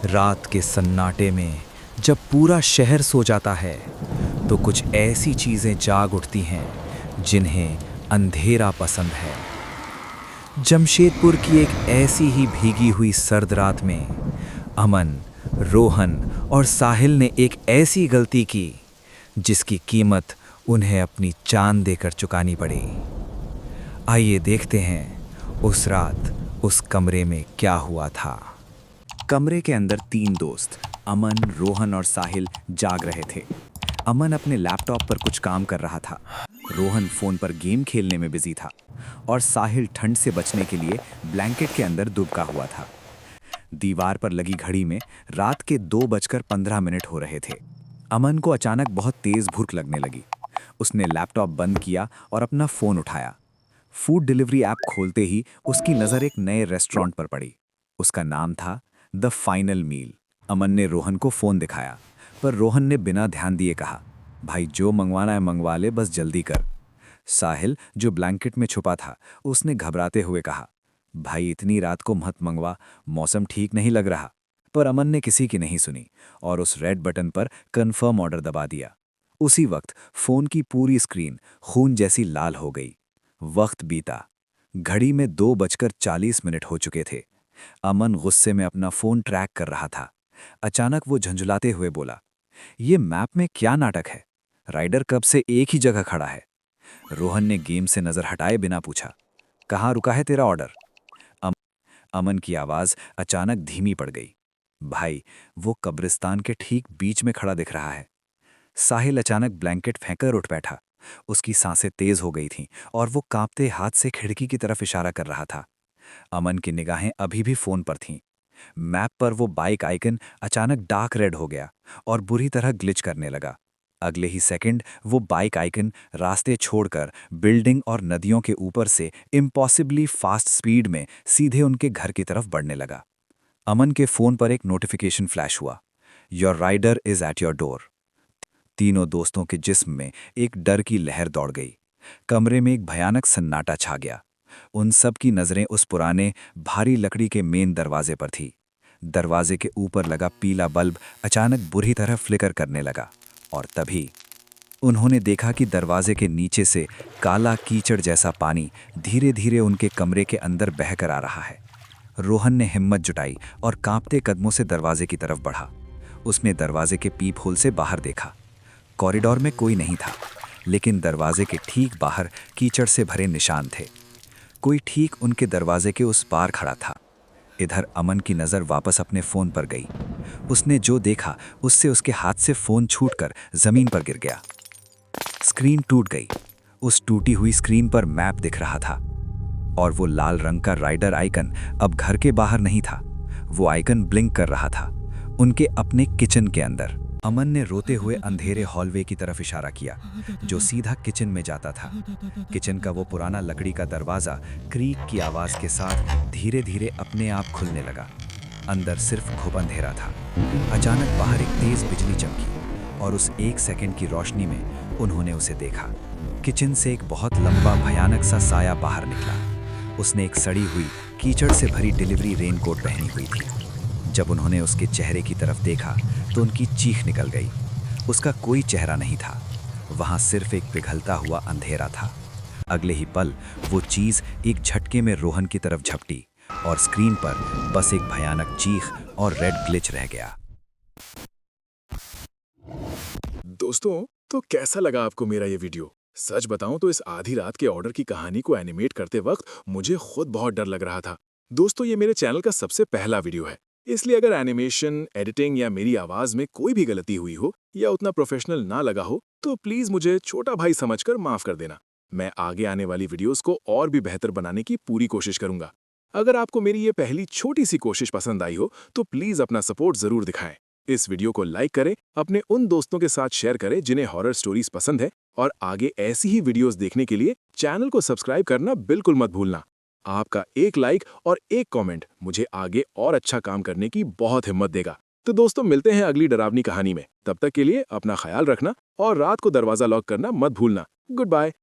रात के सन्नाटे में जब पूरा शहर सो जाता है तो कुछ ऐसी चीज़ें जाग उठती हैं जिन्हें अंधेरा पसंद है। जमशेदपुर की एक ऐसी ही भीगी हुई सर्द रात में अमन, रोहन और साहिल ने एक ऐसी गलती की जिसकी कीमत उन्हें अपनी जान देकर चुकानी पड़ी। आइए देखते हैं उस रात उस कमरे में क्या हुआ था। कमरे के अंदर तीन दोस्त अमन, रोहन और साहिल जाग रहे थे। अमन अपने लैपटॉप पर कुछ काम कर रहा था, रोहन फोन पर गेम खेलने में बिजी था और साहिल ठंड से बचने के लिए ब्लैंकेट के अंदर दुबका हुआ था। दीवार पर लगी घड़ी में रात के 2:15 हो रहे थे। अमन को अचानक बहुत तेज भूख लगने लगी। उसने लैपटॉप बंद किया और अपना फोन उठाया। फूड डिलीवरी ऐप खोलते ही उसकी नज़र एक नए रेस्टोरेंट पर पड़ी। उसका नाम था द फाइनल मील। अमन ने रोहन को फ़ोन दिखाया, पर रोहन ने बिना ध्यान दिए कहा, भाई जो मंगवाना है मंगवा ले, बस जल्दी कर। साहिल, जो ब्लैंकेट में छुपा था, उसने घबराते हुए कहा, भाई इतनी रात को मत मंगवा, मौसम ठीक नहीं लग रहा। पर अमन ने किसी की नहीं सुनी और उस रेड बटन पर कन्फर्म ऑर्डर दबा दिया। उसी वक्त फ़ोन की पूरी स्क्रीन खून जैसी लाल हो गई। वक्त बीता। घड़ी में 2:40 हो चुके थे। अमन गुस्से में अपना फ़ोन ट्रैक कर रहा था। अचानक वो झंझुलाते हुए बोला, ये मैप में क्या नाटक है? राइडर कब से एक ही जगह खड़ा है? रोहन ने गेम से नज़र हटाए बिना पूछा, कहाँ रुका है तेरा ऑर्डर? अम, अमन की आवाज़ अचानक धीमी पड़ गई। भाई, वो कब्रिस्तान के ठीक बीच में खड़ा दिख रहा है। साहिल अचानक ब्लैंकेट फेंककर उठ बैठा। उसकी सांसें तेज हो गई थीं और वो कांपते हाथ से खिड़की की तरफ इशारा कर रहा था। अमन की निगाहें अभी भी फोन पर थीं। मैप पर वो बाइक आइकन अचानक डार्क रेड हो गया और बुरी तरह ग्लिच करने लगा। अगले ही सेकंड वो बाइक आइकन रास्ते छोड़कर बिल्डिंग और नदियों के ऊपर से इम्पॉसिबली फास्ट स्पीड में सीधे उनके घर की तरफ बढ़ने लगा। अमन के फोन पर एक नोटिफिकेशन फ्लैश हुआ, your rider is at your door. तीनों दोस्तों के जिस्म में एक डर की लहर दौड़ गई। कमरे में एक भयानक सन्नाटा छा गया। उन सब की नज़रें उस पुराने भारी लकड़ी के मेन दरवाजे पर थी। दरवाजे के ऊपर लगा पीला बल्ब अचानक बुरी तरह फ्लिकर करने लगा और तभी उन्होंने देखा कि दरवाजे के नीचे से काला कीचड़ जैसा पानी धीरे धीरे उनके कमरे के अंदर बहकर आ रहा है। रोहन ने हिम्मत जुटाई और कांपते कदमों से दरवाजे की तरफ बढ़ा। उसने दरवाजे के पीप होल से बाहर देखा। कॉरिडोर में कोई नहीं था, लेकिन दरवाजे के ठीक बाहर कीचड़ से भरे निशान थे। कोई ठीक उनके दरवाजे के उस पार खड़ा था। इधर अमन की नज़र वापस अपने फ़ोन पर गई। उसने जो देखा उससे उसके हाथ से फ़ोन छूटकर ज़मीन पर गिर गया। स्क्रीन टूट गई। उस टूटी हुई स्क्रीन पर मैप दिख रहा था और वो लाल रंग का राइडर आइकन अब घर के बाहर नहीं था। वो आइकन ब्लिंक कर रहा था उनके अपने किचन के अंदर। अमन ने रोते हुए अंधेरे हॉलवे की तरफ इशारा किया जो सीधा किचन में जाता था। किचन का वो पुराना लकड़ी का दरवाज़ा क्रीक की आवाज़ के साथ धीरे धीरे अपने आप खुलने लगा। अंदर सिर्फ घुप अंधेरा था। अचानक बाहर एक तेज़ बिजली चमकी और उस 1 सेकंड की रोशनी में उन्होंने उसे देखा। किचन से एक बहुत लंबा भयानक सा साया बाहर निकला। उसने एक सड़ी हुई कीचड़ से भरी डिलीवरी रेनकोट पहनी हुई थी। जब उन्होंने उसके चेहरे की तरफ देखा तो उनकी चीख निकल गई। उसका कोई चेहरा नहीं था, वहां सिर्फ एक पिघलता हुआ अंधेरा था। अगले ही पल वो चीज एक झटके में रोहन की तरफ झपटी और स्क्रीन पर बस एक भयानक चीख और रेड ग्लिच रह गया। दोस्तों, तो कैसा लगा आपको मेरा ये वीडियो? सच बताऊं तो इस आधी रात के ऑर्डर की कहानी को एनिमेट करते वक्त मुझे खुद बहुत डर लग रहा था। दोस्तों, ये मेरे चैनल का सबसे पहला वीडियो है, इसलिए अगर एनिमेशन, एडिटिंग या मेरी आवाज में कोई भी गलती हुई हो या उतना प्रोफेशनल ना लगा हो तो प्लीज मुझे छोटा भाई समझकर माफ कर देना। मैं आगे आने वाली वीडियोस को और भी बेहतर बनाने की पूरी कोशिश करूंगा। अगर आपको मेरी ये पहली छोटी सी कोशिश पसंद आई हो तो प्लीज अपना सपोर्ट जरूर दिखाएं। इस वीडियो को लाइक करें, अपने उन दोस्तों के साथ शेयर करें जिन्हें हॉरर स्टोरीज पसंद है और आगे ऐसी ही वीडियोस देखने के लिए चैनल को सब्सक्राइब करना बिल्कुल मत भूलना। आपका एक लाइक और एक कमेंट मुझे आगे और अच्छा काम करने की बहुत हिम्मत देगा। तो दोस्तों, मिलते हैं अगली डरावनी कहानी में। तब तक के लिए अपना ख्याल रखना और रात को दरवाजा लॉक करना मत भूलना। Good bye.